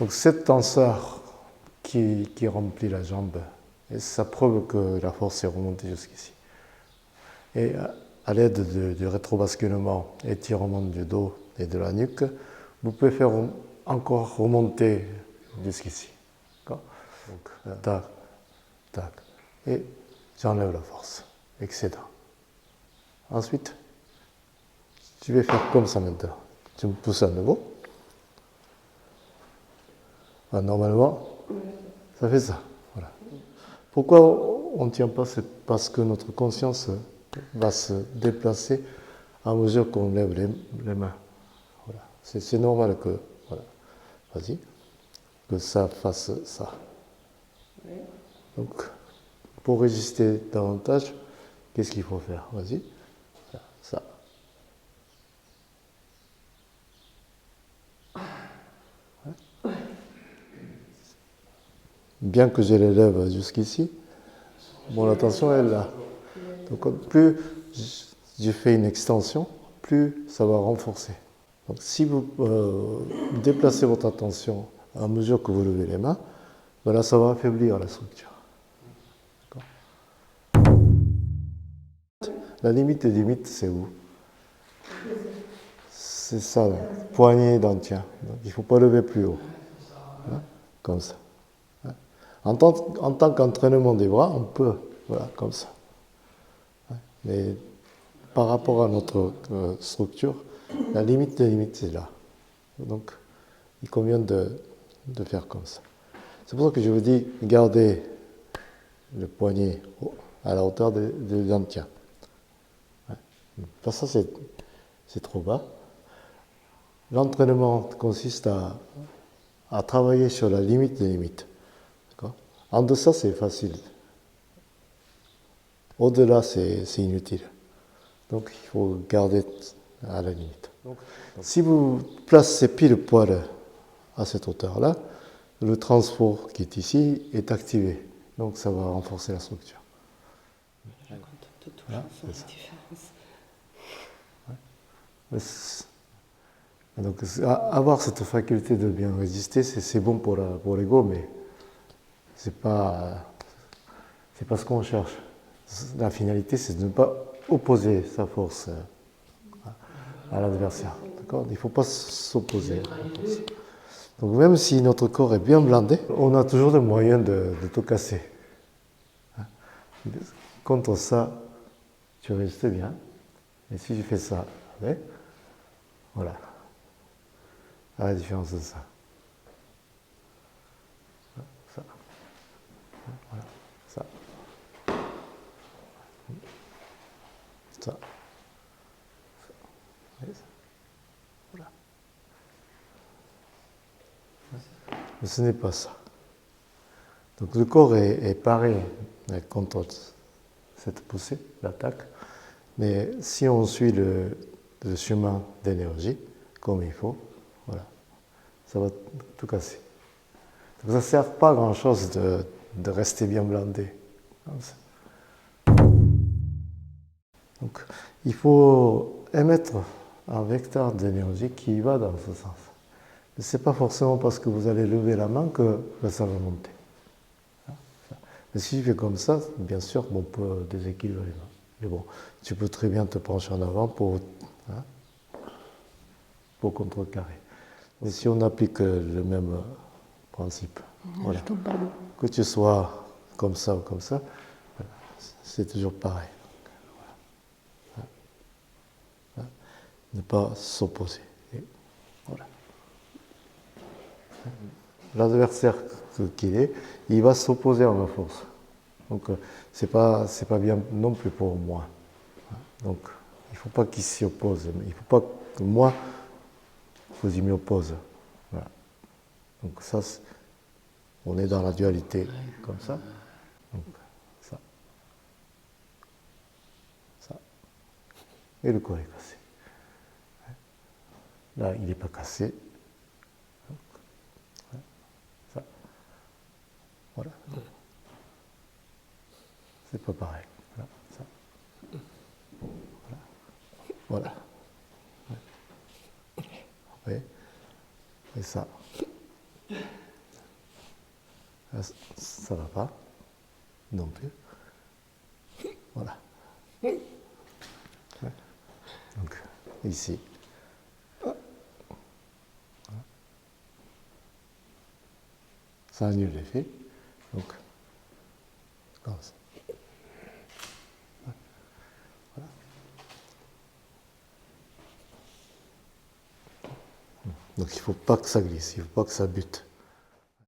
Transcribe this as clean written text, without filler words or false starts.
Donc cette tenseur qui remplit la jambe, et ça prouve que la force est remontée jusqu'ici. Et à l'aide du rétrobasculement, étirement du dos et de la nuque, vous pouvez faire encore remonter jusqu'ici. Donc, tac, tac. Et j'enlève la force, excédent. Ensuite, je vais faire comme ça maintenant. Tu me pousses à nouveau. Normalement, ça fait ça. Voilà. Pourquoi on ne tient pas? C'est parce que notre conscience va se déplacer à mesure qu'on lève les mains. Voilà. C'est normal que, voilà, vas-y, que ça fasse ça. Donc, pour résister davantage, qu'est-ce qu'il faut faire? Vas-y, ça. Bien que je les lève jusqu'ici, mon attention est là. Donc, plus je fais une extension, plus ça va renforcer. Donc, si vous déplacez votre attention à mesure que vous levez les mains, ben là, ça va affaiblir la structure. La limite des limites, c'est où? C'est ça, là. Poignée d'entien. Il ne faut pas lever plus haut. Hein, comme ça. Hein. En tant qu'entraînement des bras, on peut, voilà, comme ça. Hein. Mais par rapport à notre structure, la limite des limites, c'est là. Donc, il convient de faire comme ça. C'est pour ça que je vous dis, gardez le poignet à la hauteur des entiens. Ça, c'est trop bas. L'entraînement consiste à travailler sur la limite des limites. En deçà, c'est facile. Au-delà, c'est inutile. Donc, il faut garder à la limite. Si vous placez pile poil à cette hauteur-là, le transport qui est ici est activé. Donc, ça va renforcer la structure. Voilà, c'est ça. Donc, avoir cette faculté de bien résister, c'est bon pour l'ego, mais c'est pas ce qu'on cherche. La finalité, c'est de ne pas opposer sa force à l'adversaire. D'accord ? Il ne faut pas s'opposer à la force. Donc, même si notre corps est bien blindé, on a toujours le moyen de tout casser. Contre ça, tu résistes bien. Et si je fais ça, ouais, voilà. À la différence de ça. Ça. Voilà. Ça. Ça. Voilà. Mais ce n'est pas ça. Donc le corps est paré contre cette poussée, l'attaque. Mais si on suit le chemin d'énergie, comme il faut, voilà, ça va tout casser. Donc ça ne sert pas à grand-chose de rester bien blindé. Donc il faut émettre un vecteur d'énergie qui va dans ce sens. Ce n'est pas forcément parce que vous allez lever la main que ça va monter. Mais si je fais comme ça, bien sûr, on peut déséquilibrer les mains. Mais bon, tu peux très bien te pencher en avant pour contrecarrer. Mais si on applique le même principe, voilà, que tu sois comme ça ou comme ça, c'est toujours pareil. Voilà. Ne pas s'opposer. Voilà. L'adversaire qu'il est, il va s'opposer à ma force. Donc, c'est pas bien non plus pour moi. Donc, il ne faut pas qu'il s'y oppose. Il ne faut pas que moi, vous y m'y oppose. Voilà. Donc, ça, on est dans la dualité, comme ça. Donc, ça. Ça. Et le corps est cassé. Là, il n'est pas cassé. Ça. Voilà. C'est pas pareil. Voilà. Ça. Voilà. Voilà. Oui. Et ça. Ça ne va pas non plus. Voilà. Donc, ici. Ça annule l'effet. Donc, comme ça. Voilà. Donc, il ne faut pas que ça glisse, il ne faut pas que ça bute.